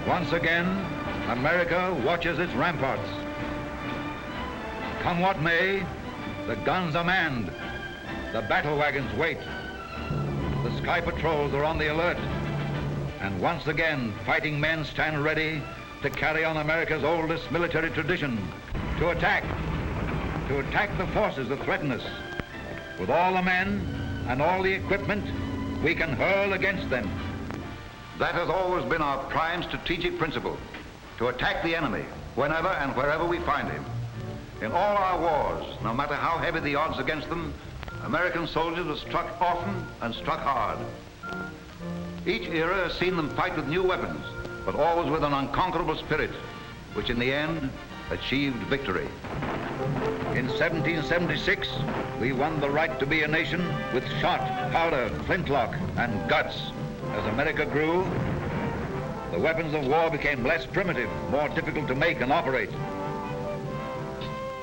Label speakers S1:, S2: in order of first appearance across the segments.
S1: Once again, America watches its ramparts. Come what may, the guns are manned, the battle wagons wait, the sky patrols are on the alert, and once again, fighting men stand ready to carry on America's oldest military tradition, to attack the forces that threaten us. With all the men and all the equipment, we can hurl against them. That has always been our prime strategic principle, to attack the enemy whenever and wherever we find him. In all our wars, no matter how heavy the odds against them, American soldiers have struck often and struck hard. Each era has seen them fight with new weapons, but always with an unconquerable spirit, which in the end achieved victory. In 1776, we won the right to be a nation with shot, powder, flintlock, and guts. As America grew, the weapons of war became less primitive, more difficult to make and operate.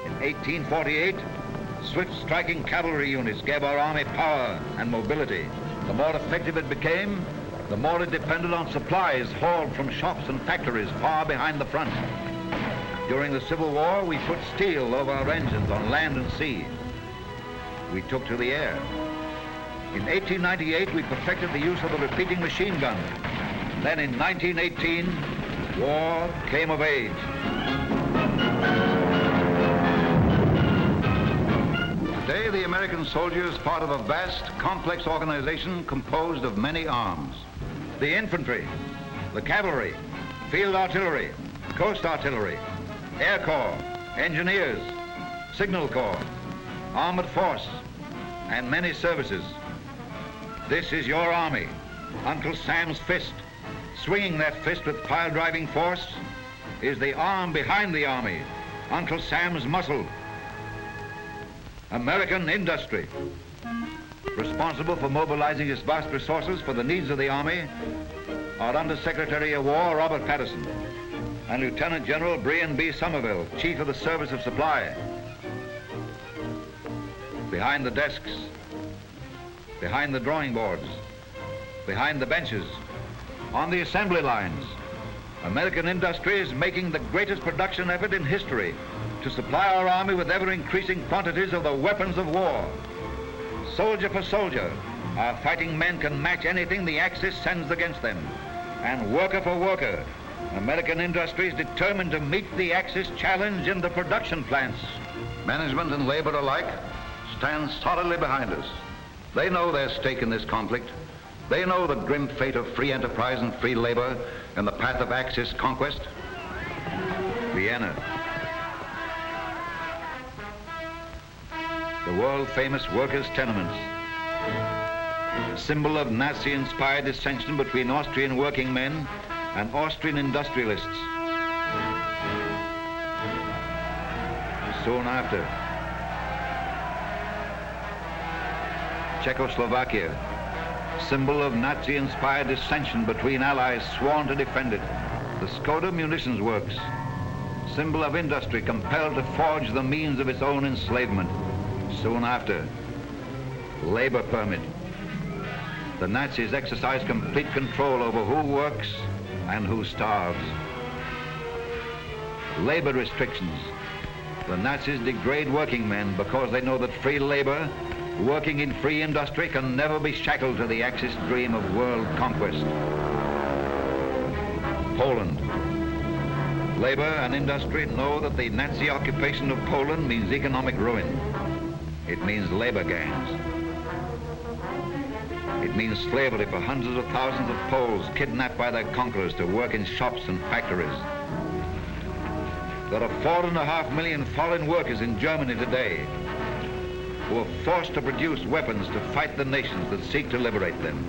S1: In 1848, swift striking cavalry units gave our army power and mobility. The more effective it became, the more it depended on supplies hauled from shops and factories far behind the front. During the Civil War, we put steel over our engines on land and sea. We took to the air. In 1898, we perfected the use of the repeating machine gun. Then in 1918, war came of age. Today, the American soldier is part of a vast, complex organization composed of many arms. The infantry, the cavalry, field artillery, coast artillery, air corps, engineers, signal corps, armored force, and many services. This is your army, Uncle Sam's fist. Swinging that fist with pile-driving force is the arm behind the army, Uncle Sam's muscle. American industry. Responsible for mobilizing its vast resources for the needs of the army are Under Secretary of War Robert Patterson and Lieutenant General Brian B. Somerville, Chief of the Service of Supply. Behind the desks, behind the drawing boards, behind the benches, on the assembly lines, American industry is making the greatest production effort in history to supply our army with ever-increasing quantities of the weapons of war. Soldier for soldier, our fighting men can match anything the Axis sends against them. And worker for worker, American industry is determined to meet the Axis challenge in the production plants. Management and labor alike stand solidly behind us. They know their stake in this conflict. They know the grim fate of free enterprise and free labor in the path of Axis conquest. Vienna. The world-famous workers' tenements. A symbol of Nazi-inspired dissension between Austrian working men and Austrian industrialists. Soon after, Czechoslovakia, symbol of Nazi-inspired dissension between allies sworn to defend it. The Skoda munitions works, symbol of industry compelled to forge the means of its own enslavement. Soon after, labor permit. The Nazis exercise complete control over who works and who starves. Labor restrictions. The Nazis degrade working men because they know that free labor, working in free industry, can never be shackled to the Axis dream of world conquest. Poland. Labor and industry know that the Nazi occupation of Poland means economic ruin. It means labor gangs. It means slavery for hundreds of thousands of Poles kidnapped by their conquerors to work in shops and factories. There are 4.5 million foreign workers in Germany today who are forced to produce weapons to fight the nations that seek to liberate them.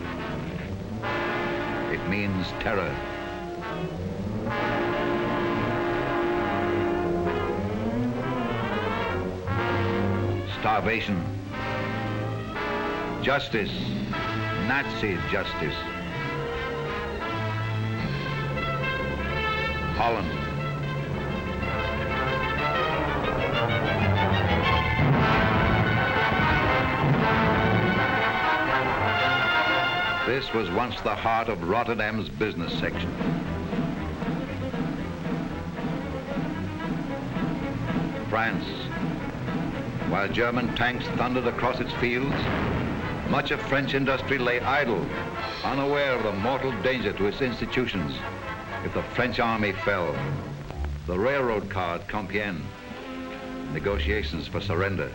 S1: It means terror. Starvation. Justice. Nazi justice. Holland. This was once the heart of Rotterdam's business section. France. While German tanks thundered across its fields, much of French industry lay idle, unaware of the mortal danger to its institutions if the French army fell. The railroad car at Compiègne. Negotiations for surrender.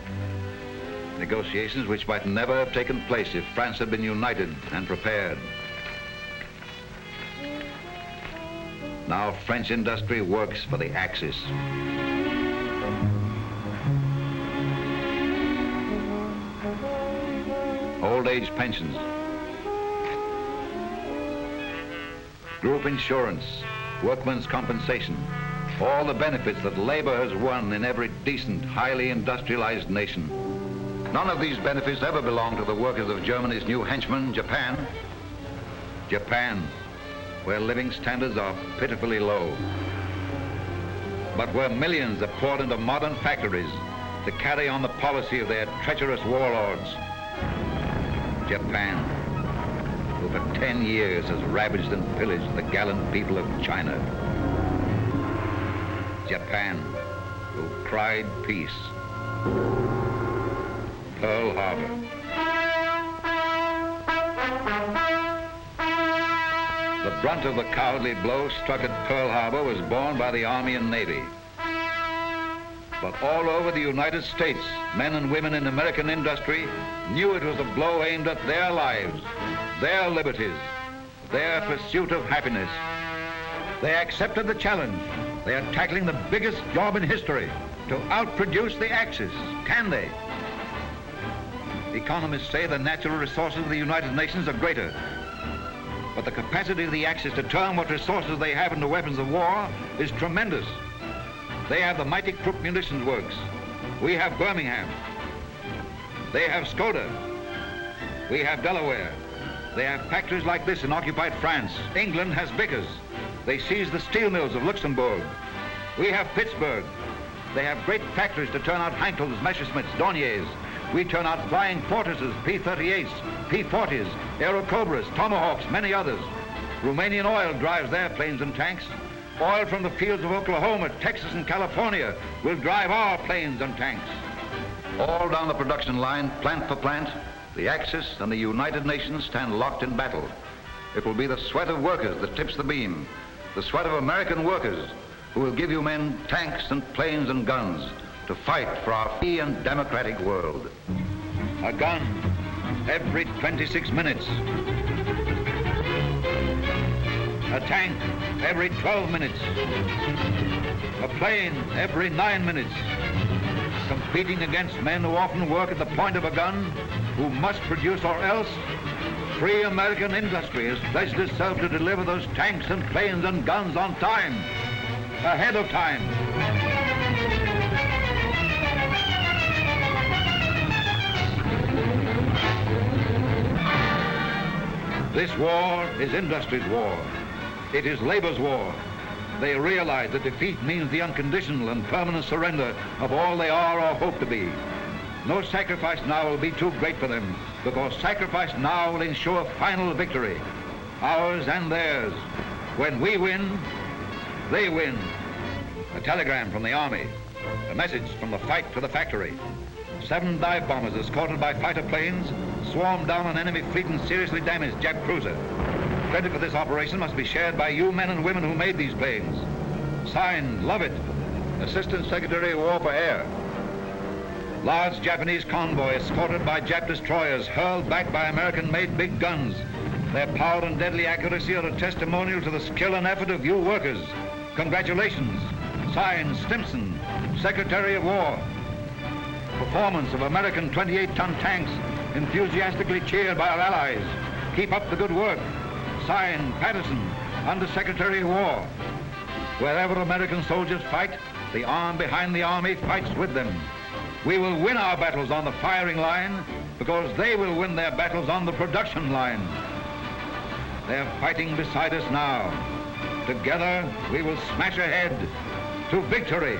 S1: Negotiations which might never have taken place if France had been united and prepared. Now French industry works for the Axis. Old age pensions, group insurance, workmen's compensation, all the benefits that labor has won in every decent, highly industrialized nation. None of these benefits ever belonged to the workers of Germany's new henchman, Japan. Japan, where living standards are pitifully low, but where millions are poured into modern factories to carry on the policy of their treacherous warlords. Japan, who for 10 years has ravaged and pillaged the gallant people of China. Japan, who cried peace. Pearl Harbor. The brunt of the cowardly blow struck at Pearl Harbor was borne by the Army and Navy. But all over the United States, men and women in American industry knew it was a blow aimed at their lives, their liberties, their pursuit of happiness. They accepted the challenge. They are tackling the biggest job in history, to outproduce the Axis. Can they? Economists say the natural resources of the United Nations are greater, but the capacity of the Axis to turn what resources they have into weapons of war is tremendous. They have the mighty Krupp munitions works. We have Birmingham. They have Skoda. We have Delaware. They have factories like this in occupied France. England has Vickers. They seized the steel mills of Luxembourg. We have Pittsburgh. They have great factories to turn out Heinkels, Messerschmitts, Dorniers. We turn out flying Fortresses, P-38s, P-40s, Aerocobras, Tomahawks, many others. Rumanian oil drives their planes and tanks. Oil from the fields of Oklahoma, Texas, and California will drive our planes and tanks. All down the production line, plant for plant, the Axis and the United Nations stand locked in battle. It will be the sweat of workers that tips the beam, the sweat of American workers who will give you men tanks and planes and guns to fight for our free and democratic world. A gun every 26 minutes. A tank every 12 minutes. A plane every 9 minutes. Competing against men who often work at the point of a gun, who must produce or else. Free American industry has pledged itself to deliver those tanks and planes and guns on time, ahead of time. This war is industry's war. It is labor's war. They realize that defeat means the unconditional and permanent surrender of all they are or hope to be. No sacrifice now will be too great for them, because sacrifice now will ensure final victory, ours and theirs. When we win, they win. A telegram from the Army, a message from the fight to the factory. 7 dive bombers escorted by fighter planes swarmed down an enemy fleet and seriously damaged Jap cruiser. Credit for this operation must be shared by you men and women who made these planes. Signed, Lovett, Assistant Secretary of War for Air. Large Japanese convoy escorted by Jap destroyers hurled back by American-made big guns. Their power and deadly accuracy are a testimonial to the skill and effort of you workers. Congratulations. Signed, Stimson, Secretary of War. Performance of American 28-ton tanks enthusiastically cheered by our allies. Keep up the good work. Signed, Patterson, Under Secretary of War. Wherever American soldiers fight, the arm behind the army fights with them. We will win our battles on the firing line because they will win their battles on the production line. They're fighting beside us now. Together, we will smash ahead to victory.